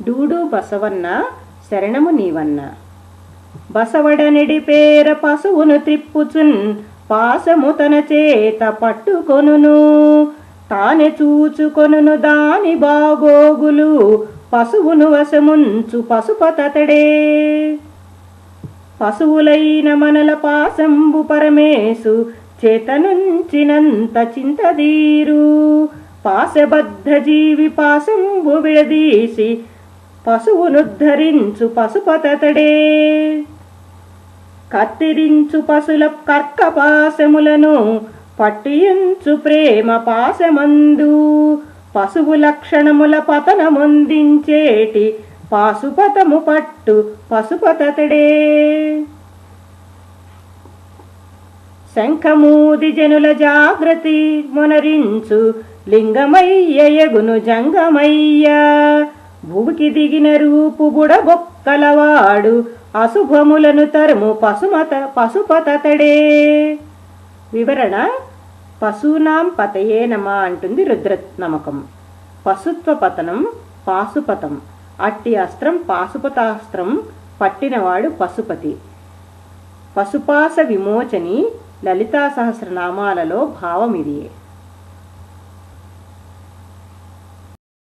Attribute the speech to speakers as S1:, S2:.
S1: డూడు బసవన్న శరణము నీవన్న. బసవడనిడి పేర పశువును త్రిప్పుచున్ పాసము తన చేత పట్టుకొనును. తానే చూచుకొనును దాని బాగోగులు, పశువును వశముంచు పశుపతడే. పశువులైన మనల పాసంబు పరమేశు చేతనుంచినంత చింతదీరు. పాశబద్ధ జీవి పాశంబు విడదీసి పశువునుద్ధరించు పశుపతడే. కత్తిరించు పశుల కర్కపాశములను పట్టియుంచు ప్రేమ పాశమందు. పశువు లక్షణముల పతనమొందించేటి పాశుపతము పట్టు పశుపతడే. శంఖమూది జనుల జాగృతి మొనరించు లింగమయ్యయగును జంగమయ్య. భూమికి దిగిన రూపు బుడబొక్కలవాడు, అశుభములను తరుము పశుపతడే. వివరణ: పశూనాం పతయే నమ అంటుంది రుద్రనమకం. పశుత్వ పతనం పాశుపతం. అట్టి అస్త్రం పాశుపతాస్త్రం పట్టినవాడు పశుపతి. పశుపాశ విమోచని లలితా సహస్రనామాలలో భావమిదియే.